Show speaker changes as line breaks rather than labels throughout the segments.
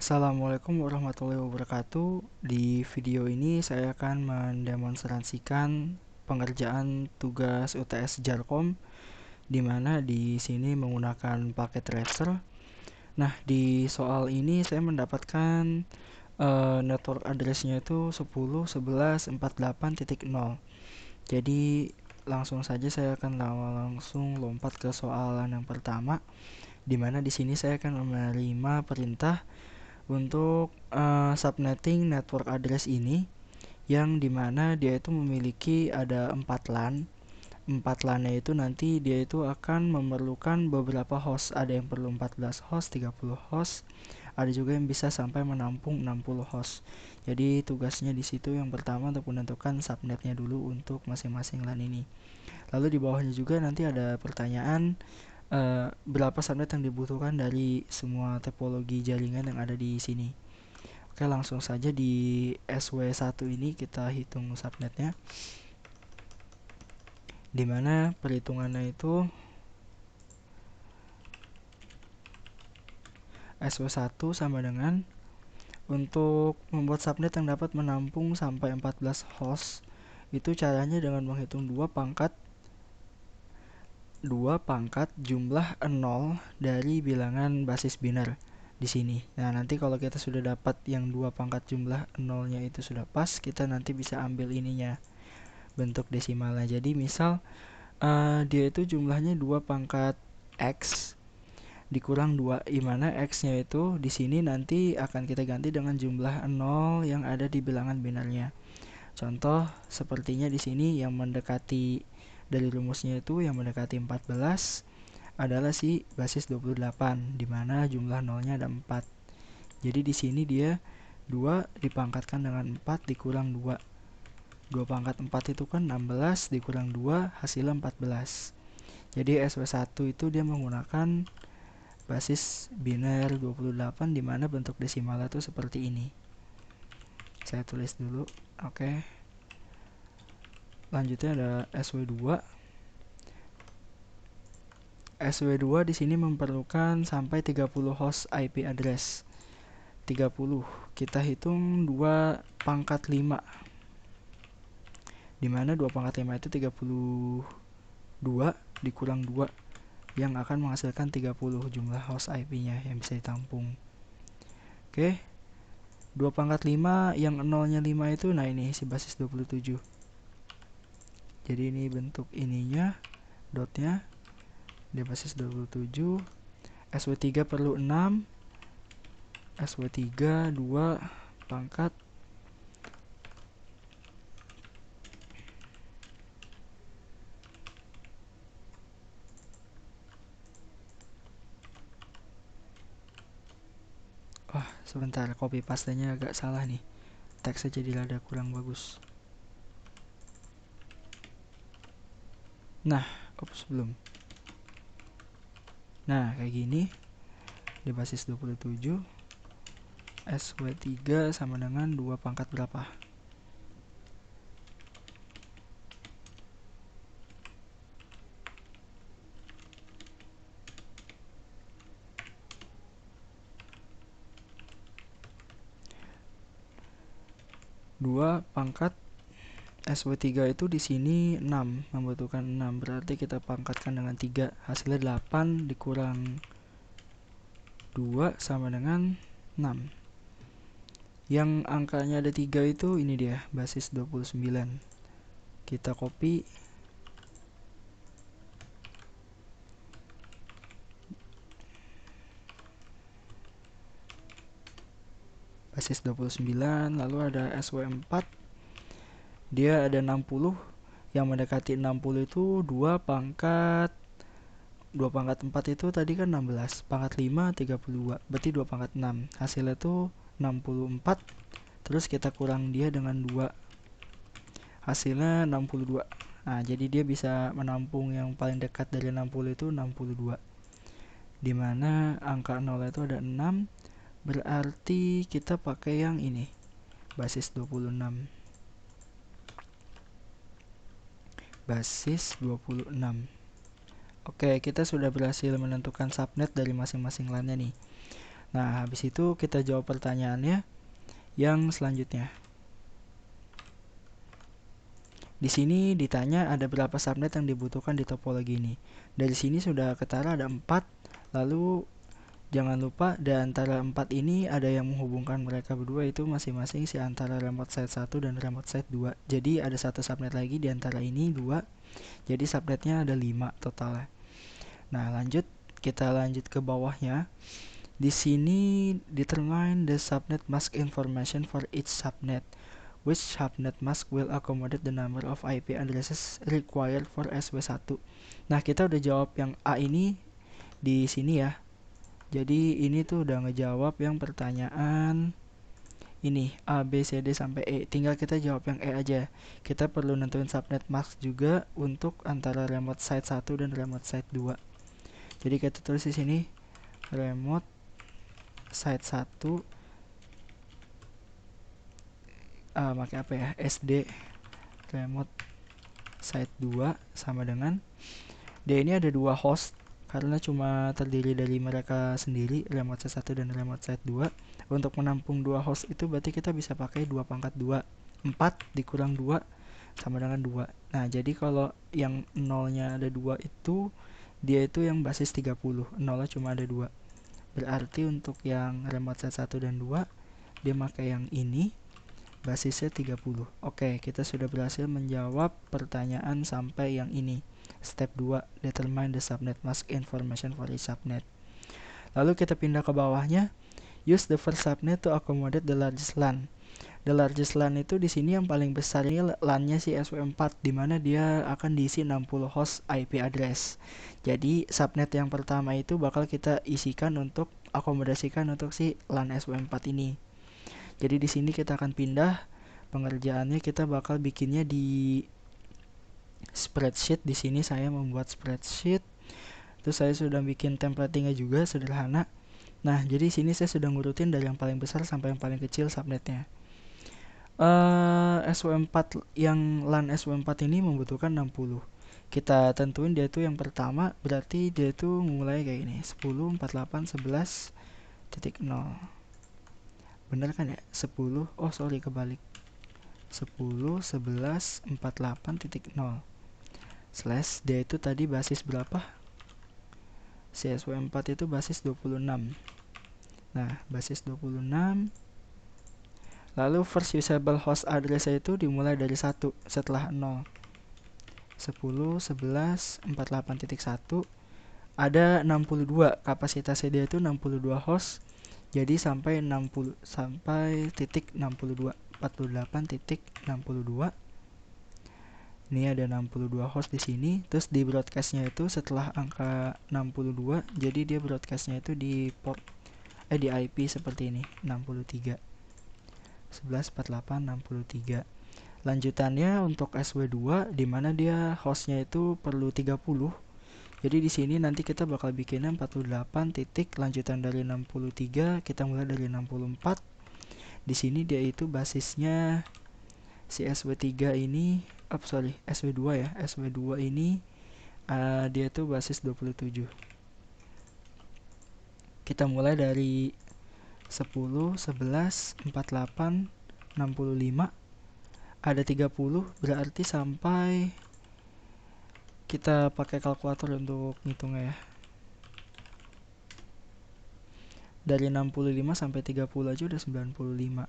Assalamualaikum warahmatullahi wabarakatuh. Di video ini saya akan mendemonstrasikan pengerjaan tugas UTS Jarkom, di mana di sini menggunakan paket Raster. Nah, di soal ini saya mendapatkan network address-nya itu 10.11.48.0. Jadi langsung saja saya akan langsung lompat ke soalan yang pertama, di mana di sini saya akan menerima perintah untuk subnetting network address ini, yang dimana dia itu memiliki ada 4 LAN. 4 LAN-nya itu nanti dia itu akan memerlukan beberapa host. Ada yang perlu 14 host, 30 host, ada juga yang bisa sampai menampung 60 host. Jadi tugasnya di situ yang pertama untuk menentukan subnetnya dulu untuk masing-masing LAN ini. Lalu di bawahnya juga nanti ada pertanyaan berapa subnet yang dibutuhkan dari semua topologi jaringan yang ada di sini. Oke, langsung saja di SW1 ini kita hitung subnetnya, dimana perhitungannya itu SW1 sama dengan, untuk membuat subnet yang dapat menampung sampai 14 host, itu caranya dengan menghitung 2 pangkat jumlah 0 dari bilangan basis biner di sini. Nah, nanti kalau kita sudah dapat yang 2 pangkat jumlah 0-nya itu sudah pas, kita nanti bisa ambil ininya, bentuk desimalnya. Jadi misal dia itu jumlahnya 2 pangkat X dikurang 2, di mana X-nya itu di sini nanti akan kita ganti dengan jumlah 0 yang ada di bilangan binernya. Contoh sepertinya di sini yang mendekati dari rumusnya itu yang mendekati 14 adalah si basis 28, di mana jumlah nolnya ada 4. Jadi di sini dia 2 dipangkatkan dengan 4 dikurang 2. 2 pangkat 4 itu kan 16 dikurang 2 hasilnya 14. Jadi SW1 itu dia menggunakan basis biner 28, di mana bentuk desimalnya itu seperti ini. Saya tulis dulu. Oke. Lanjutnya ada SW2. SW2 di sini memerlukan sampai 30 host IP address. 30 kita hitung 2 pangkat 5, dimana 2 pangkat 5 itu 32 dikurang 2 yang akan menghasilkan 30 jumlah host IP nya yang bisa ditampung. Oke, 2 pangkat 5 yang 0 nya 5 itu, nah ini si basis 27. Jadi ini bentuk ininya, dotnya di basis 27. SW3 perlu 6, SW3 2 pangkat sebentar, copy pastenya agak salah nih, teksnya jadi rada kurang bagus. Nah, belum. Nah, kayak gini di basis 27, SW3 sama dengan 2 pangkat berapa? Dua pangkat SW3 itu di sini 6, membutuhkan 6, berarti kita pangkatkan dengan 3, hasilnya 8 dikurang 2 sama dengan 6. Yang angkanya ada 3 itu ini dia, basis 29. Kita copy, basis 29, lalu ada SW4, dia ada 60, yang mendekati 60 itu 2 pangkat 4 itu tadi kan 16, pangkat 5 32, berarti 2 pangkat 6, hasilnya itu 64, terus kita kurang dia dengan 2, hasilnya 62. Nah, jadi dia bisa menampung yang paling dekat dari 60 itu 62, dimana angka 0 itu ada 6, berarti kita pakai yang ini, basis 26. Basis 26. Oke, kita sudah berhasil menentukan subnet dari masing-masing LAN-nya nih. Nah, habis itu kita jawab pertanyaannya yang selanjutnya. Di sini ditanya ada berapa subnet yang dibutuhkan di topologi ini. Dari sini sudah ketara ada 4. Lalu jangan lupa di antara 4 ini ada yang menghubungkan mereka berdua, itu masing-masing si antara remote site 1 dan remote site 2. Jadi ada satu subnet lagi di antara ini 2. Jadi subnetnya ada 5 totalnya. Nah, kita lanjut ke bawahnya. Di sini determine the subnet mask information for each subnet. Which subnet mask will accommodate the number of IP addresses required for SW1. Nah, kita udah jawab yang A ini di sini ya. Jadi ini tuh udah ngejawab yang pertanyaan ini A, B, C, D sampai E. Tinggal kita jawab yang E aja. Kita perlu nentuin subnet mask juga untuk antara remote site 1 dan remote site 2. Jadi kita tulis di sini remote site 1 pakai apa ya? SD remote site 2 sama dengan D ini ada 2 host karena cuma terdiri dari mereka sendiri, remote site 1 dan remote site 2. Untuk menampung 2 host itu berarti kita bisa pakai 2 pangkat 2. 4 dikurang 2 sama dengan 2. Nah, jadi kalau yang nolnya ada 2 itu dia itu yang basis 30, nolnya cuma ada 2. Berarti untuk yang remote site 1 dan 2 dia pakai yang ini, basisnya 30. Oke, kita sudah berhasil menjawab pertanyaan sampai yang ini. Step 2, determine the subnet mask information for each subnet. Lalu kita pindah ke bawahnya. Use the first subnet to accommodate the largest LAN. The largest LAN itu di sini yang paling besar ini LAN-nya si SW4, di mana dia akan diisi 60 host IP address. Jadi subnet yang pertama itu bakal kita isikan untuk akomodasikan untuk si LAN SW4 ini. Jadi di sini kita akan pindah pengerjaannya, kita bakal bikinnya di spreadsheet. Di sini saya membuat spreadsheet. Terus saya sudah bikin templatingnya juga sederhana. Nah, jadi sini saya sudah ngurutin dari yang paling besar sampai yang paling kecil subnetnya. SW4 yang LAN SW4 ini membutuhkan 60. Kita tentuin dia itu yang pertama, berarti dia itu mulai kayak ini, 10, 48, 11, titik 0. Bener kan ya? 10, oh sorry kebalik. 10, 11, 48, titik 0. Slash dia itu tadi basis berapa? CSW4 itu basis 26. Nah, basis 26. Lalu first usable host address itu dimulai dari 1 setelah 0. 10, 11, 48.1. Ada 62, kapasitasnya dia itu 62 host. Jadi sampai 60 sampai titik 62, 48.62. Ini ada 62 host di sini. Terus di broadcastnya itu setelah angka 62, jadi dia broadcastnya itu di port di IP seperti ini, 63. 114863. Lanjutannya untuk SW2 di mana dia hostnya itu perlu 30. Jadi di sini nanti kita bakal bikinnya 48 titik lanjutan dari 63, kita mulai dari 64. Di sini dia itu basisnya si SW3 ini, SW2 ya. SW2 ini dia tuh basis 27. Kita mulai dari 10, 11, 48, 65. Ada 30, berarti sampai kita pakai kalkulator untuk ngitungnya ya. Dari 65 sampai 30 aja udah 95.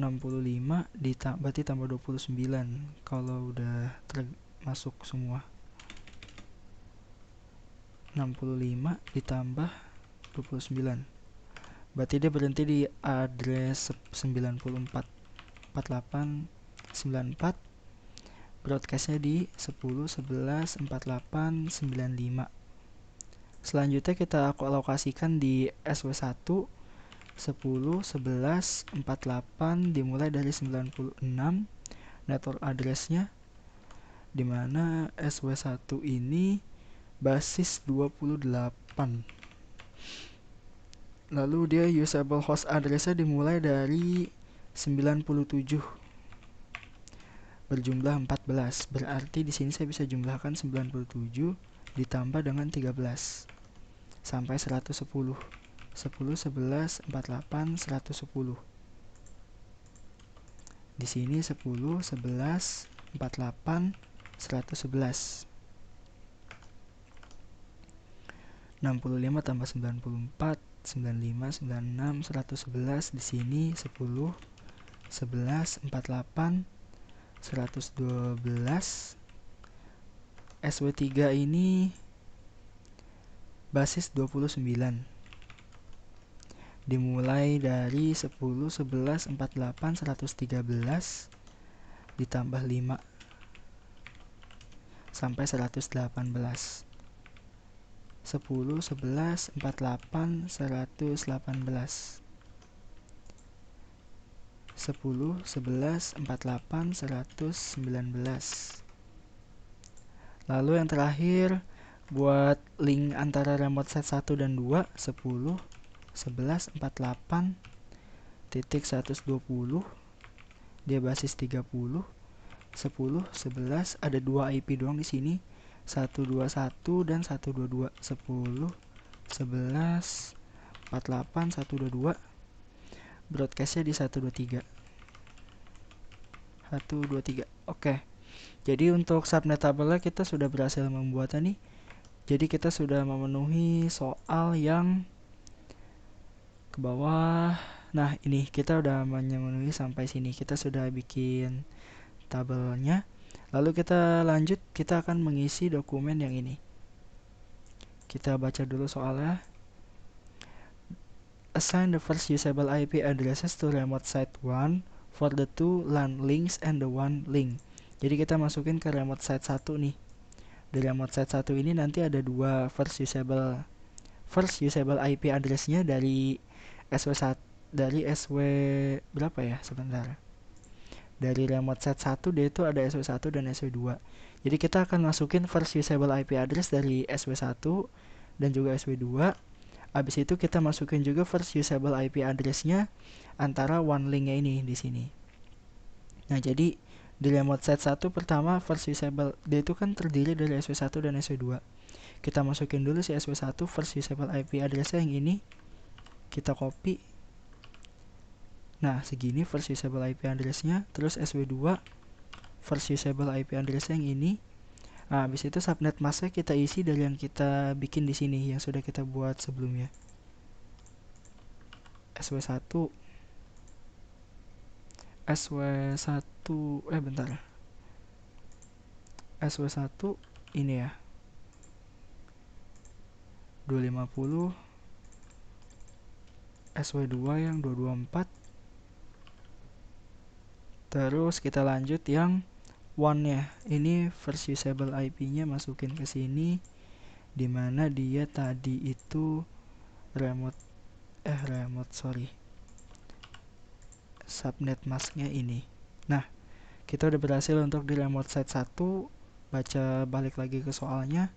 65 berarti tambah 29 kalau udah masuk semua. 65 ditambah 29. Berarti dia berhenti di address 94. 4894. Broadcastnya di 10, 11, 48, 95. Selanjutnya kita alokasikan di SW1 10, 11, 48 dimulai dari 96 network addressnya, dimana SW1 ini basis 28. Lalu dia usable host addressnya dimulai dari 97 berjumlah 14. Berarti di sini saya bisa jumlahkan 97 ditambah dengan 13 sampai 110. 10, 11, 48, 110. Di sini 10, 11, 48, 111. 65 tambah 94, 95, 96, 111. Di sini 10, 11, 48, 112. SW3 ini basis 29. Dimulai dari 10, 11, 48, 113 ditambah 5 sampai 118. 10, 11, 48, 118. 10, 11, 48, 119. Lalu yang terakhir, buat link antara remote set 1 dan 2, 10, 11, 48, titik 120, dia basis 30. 10, 11, ada 2 IP doang di sini, 121 dan 122. 10, 11, 48, 122. Broadcastnya di 123. 123. Oke. Jadi untuk subnet tabelnya kita sudah berhasil membuatnya nih. Jadi kita sudah memenuhi soal yang ke bawah. Nah, ini kita udah memenuhi sampai sini. Kita sudah bikin tabelnya. Lalu kita lanjut, kita akan mengisi dokumen yang ini. Kita baca dulu soalnya. Assign the first usable IP addresses to remote site 1 for the 2 LAN links and the 1 link. Jadi kita masukin ke remote site 1 nih. Di remote site 1 ini nanti ada 2 first usable IP addressnya dari SW1, dari SW berapa ya, sebentar. Dari remote set 1 dia itu ada SW1 dan SW2. Jadi kita akan masukin first usable IP address dari SW1 dan juga SW2. Habis itu kita masukin juga first usable IP addressnya antara one linknya ini di sini. Nah, jadi di remote set 1 pertama first usable, dia itu kan terdiri dari SW1 dan SW2. Kita masukin dulu si SW1 first usable IP addressnya yang ini. Kita copy. Nah, segini first usable IP addressnya. Terus SW2 first usable IP address yang ini. Nah, habis itu subnet masknya kita isi dari yang kita bikin di sini, yang sudah kita buat sebelumnya. SW1 bentar. SW1 ini ya. 250. SW2 yang 224. Terus kita lanjut yang one-nya. Ini first usable IP-nya masukin ke sini, dimana dia tadi itu subnet masknya ini. Nah, kita udah berhasil untuk di remote site 1. Baca balik lagi ke soalnya.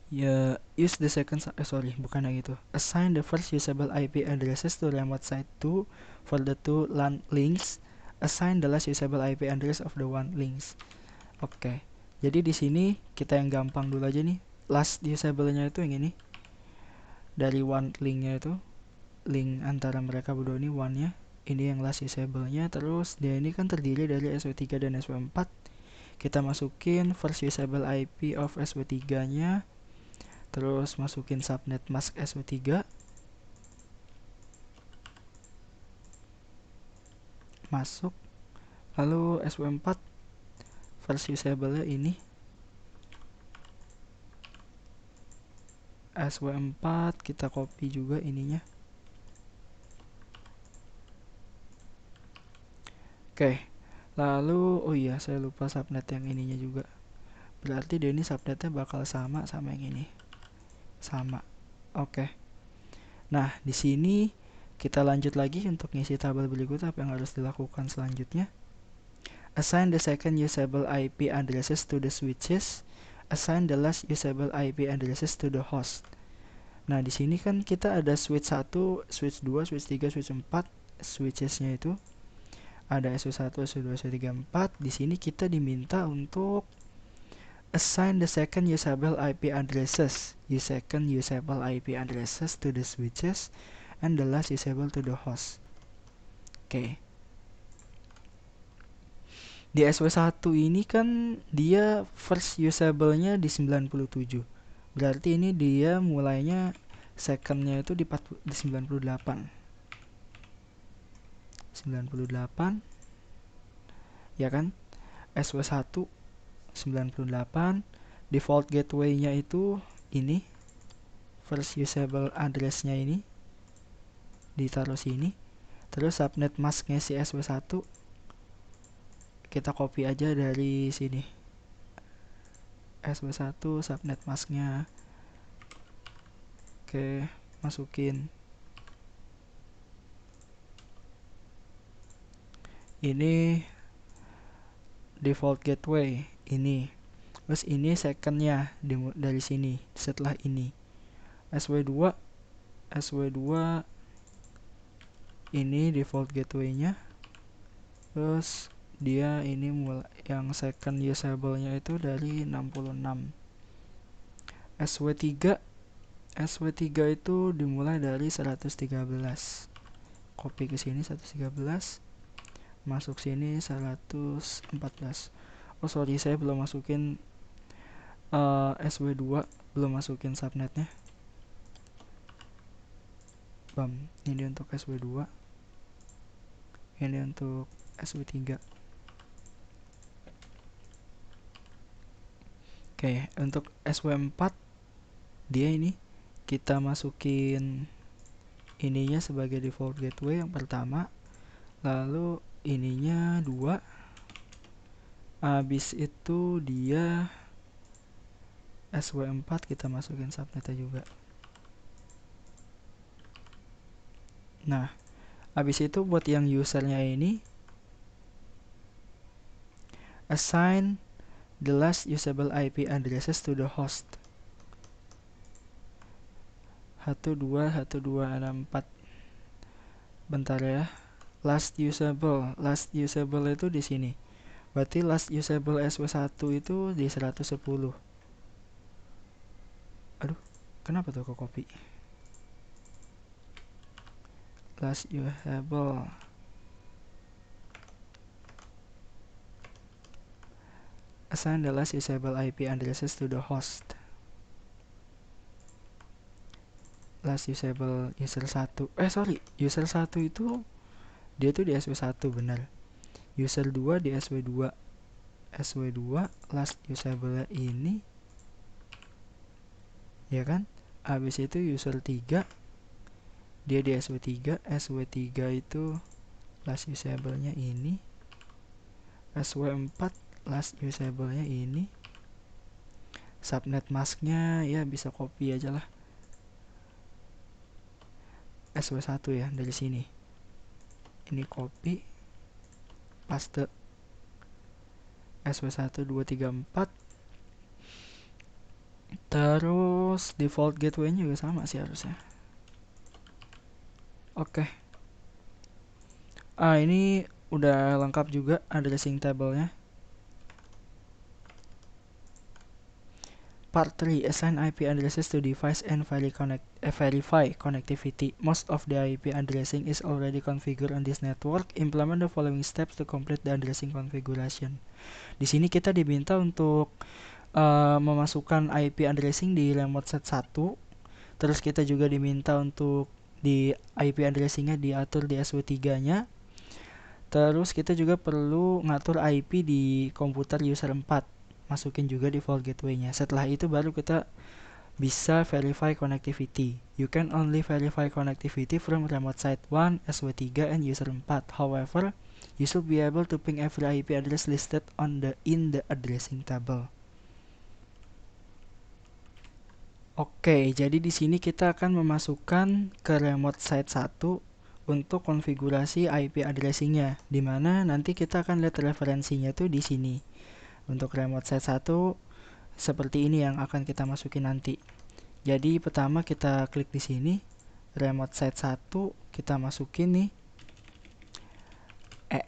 Ya, use the second bukan yang itu. Assign the first usable IP addresses to remote site 2 for the 2 LAN links. Assign the last usable IP address of the one links. Oke. Jadi di sini kita yang gampang dulu aja nih. Last usable-nya itu yang ini. Dari one link-nya itu, link antara mereka berdua ini one-nya. Ini yang last usable-nya. Terus dia ini kan terdiri dari SW3 dan SW4. Kita masukin first usable IP of SW3-nya. Terus masukin subnet mask SW3. Masuk. Lalu SW4 first usable-nya ini. SW4 kita copy juga ininya. Oke. Lalu oh iya, saya lupa subnet yang ininya juga. Berarti dia ini subnetnya bakal sama yang ini. Sama. Oke. Nah, di sini kita lanjut lagi untuk ngisi tabel berikut. Apa yang harus dilakukan selanjutnya? Assign the second usable IP addresses to the switches. Assign the last usable IP addresses to the host. Nah, di sini kan kita ada switch 1, switch 2, switch 3, switch 4. Switchesnya itu ada SW1, SW2, SW3, 4. Di sini kita diminta untuk Assign the second usable IP addresses. Second usable IP addresses to the switches and the last usable to the host. Oke. Di SW1 ini kan dia first usable-nya di 97. Berarti ini dia mulainya second-nya itu di 98. 98 ya kan, SW1 98, default gateway-nya itu ini, first usable address-nya ini ditaruh sini, terus subnet mask-nya si SW1 kita copy aja dari sini, SW1 subnet mask-nya. Oke, masukin ini default gateway ini, terus ini second-nya dari sini. Setelah ini SW2 ini default gateway-nya, terus dia ini mulai yang second usable-nya itu dari 66. SW3 itu dimulai dari 113. Copy ke sini 113, masuk sini 114. Oh sorry, saya belum masukin SW2, belum masukin subnetnya. Bam, ini untuk SW2, ini untuk SW3. Oke, untuk SW4 dia ini kita masukin ininya sebagai default gateway yang pertama, lalu ininya 2. Habis itu dia SW4 kita masukin subnetnya juga. Nah, habis itu buat yang usernya ini assign the last usable IP addresses to the host. 12 ada 4. Bentar ya. Last usable itu di sini. Berarti last usable SW1 itu di 110. Aduh, kenapa tuh kok copy? Last usable assign the last usable IP addresses to the host. Last usable user 1. User 1 itu dia tuh di SW1 benar. User 2 di SW2. SW2 last usable ini ya kan. Habis itu user 3 dia di SW3. SW3 itu last usable-nya ini. SW4 last usable-nya ini. Subnet mask-nya ya bisa copy aja lah. SW1 ya dari sini. Ini copy, paste. SW1 2 3 4. Terus default gateway-nya juga sama sih harusnya. Oke. Ini udah lengkap juga addressing table-nya. Part 3. Assign IP addresses to device and verify connectivity. Most of the IP addressing is already configured on this network. Implement the following steps to complete the addressing configuration. Di sini kita diminta untuk memasukkan IP addressing di remote set 1. Terus kita juga diminta untuk di IP addressing-nya diatur di SW3-nya. Terus kita juga perlu ngatur IP di komputer user 4. Masukin juga default gateway-nya. Setelah itu baru kita bisa verify connectivity. You can only verify connectivity from remote site 1, SW3, and user 4. However, you should be able to ping every IP address listed in the addressing table. Oke, jadi di sini kita akan memasukkan ke remote site 1 untuk konfigurasi IP addressing-nya, di mana nanti kita akan lihat referensinya tuh di sini. Untuk remote site 1 seperti ini yang akan kita masukin nanti. Jadi pertama kita klik di sini, remote site 1, kita masukin nih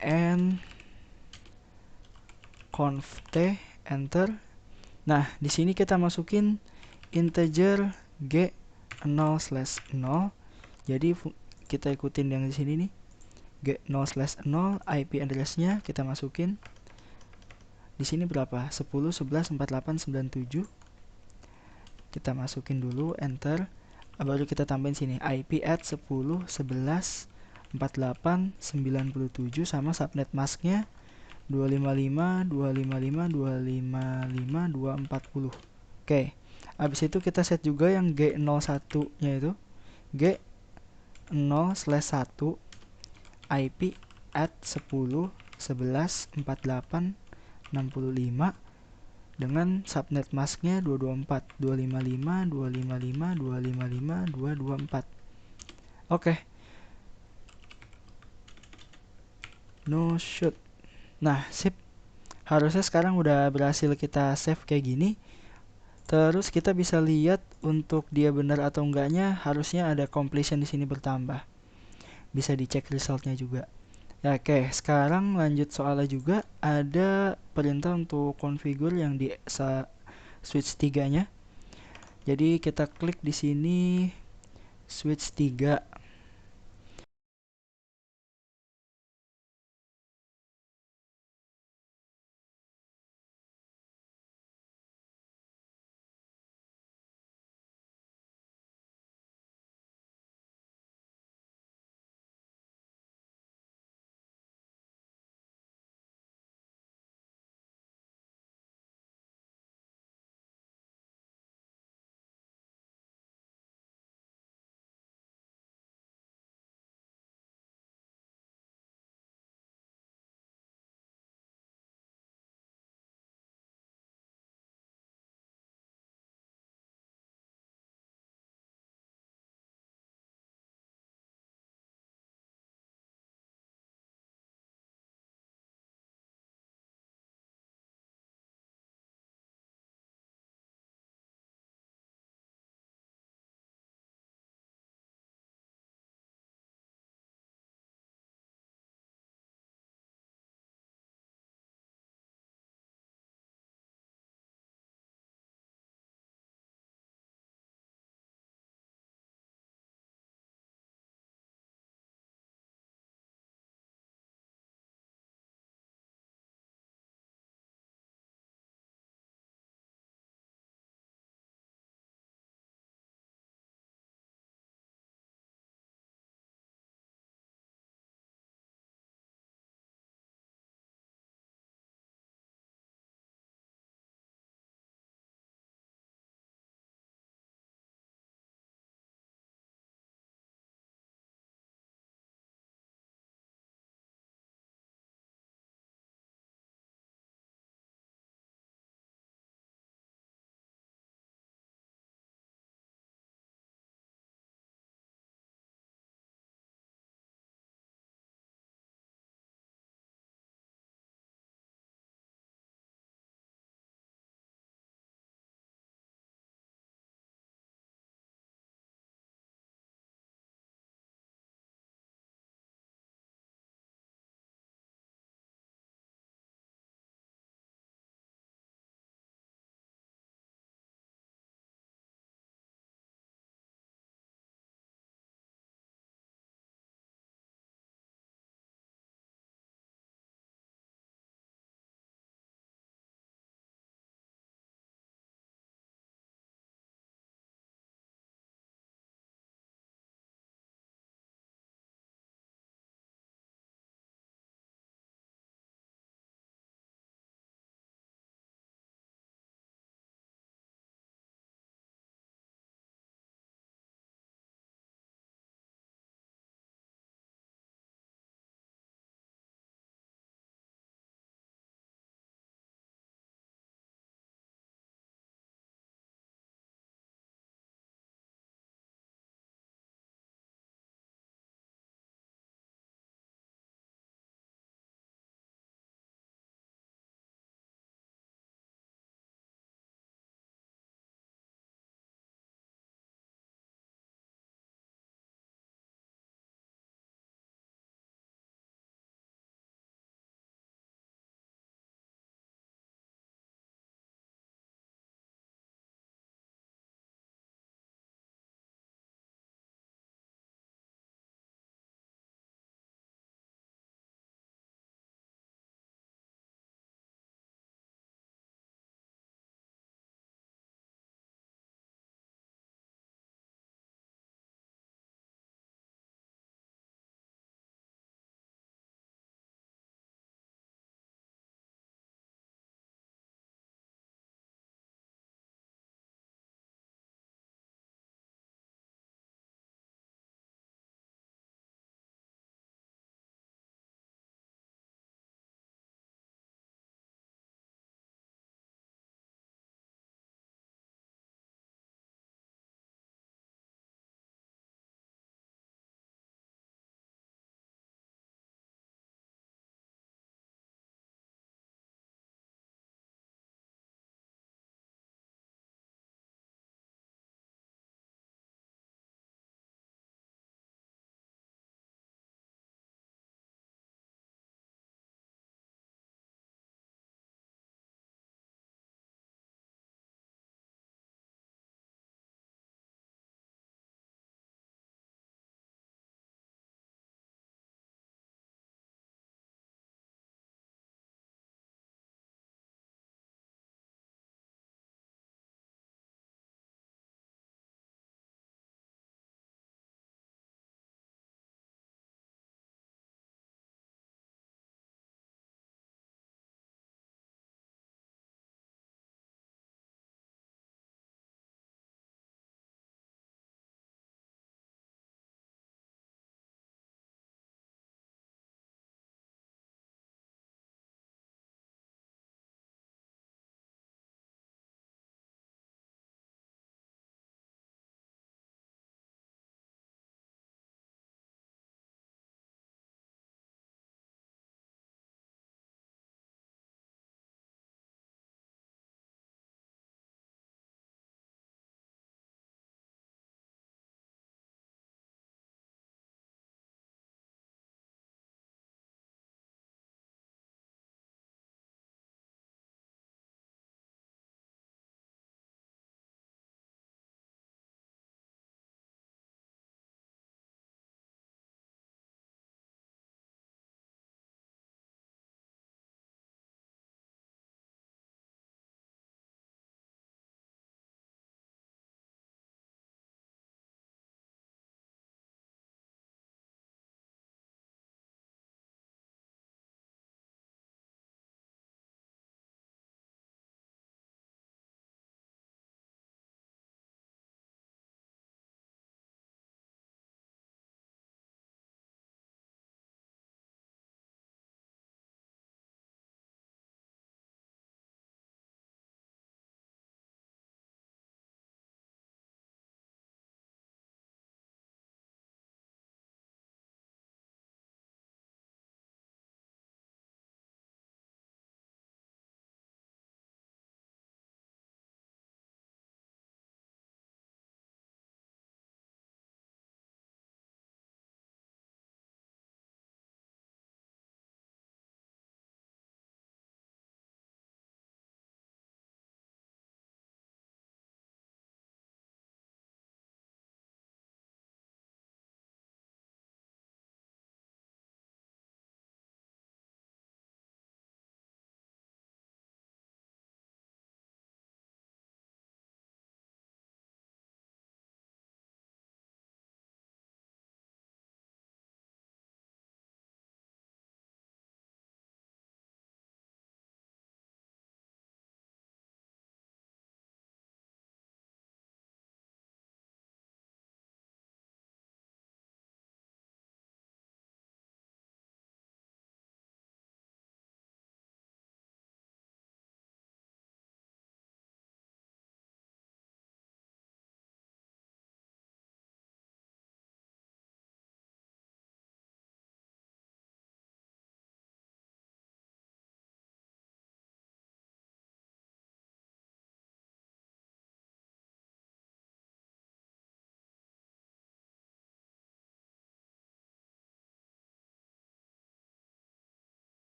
en conft, enter. Nah, di sini kita masukin integer g 0/0. Jadi kita ikutin yang di sini nih. G 0/0 IP address-nya kita masukin. Di sini berapa? 10, 11, 48, 97. Kita masukin dulu, enter. Baru kita tambahin sini IP at 10, 11, 48, 97 sama subnet mask-nya 255, 255, 255, 240. Oke. Habis itu kita set juga yang G01-nya itu. G 0/1 IP at 10, 11, 48, 65 dengan subnet masknya 224, 255, 255, 255, 224. Oke. No shoot. Nah, sip. Harusnya sekarang udah berhasil kita save kayak gini. Terus kita bisa lihat untuk dia benar atau enggaknya, harusnya ada completion di sini bertambah. Bisa dicek resultnya juga. Ya, oke, sekarang lanjut soalnya juga. Ada perintah untuk configure yang di switch 3-nya. Jadi kita klik di sini switch 3.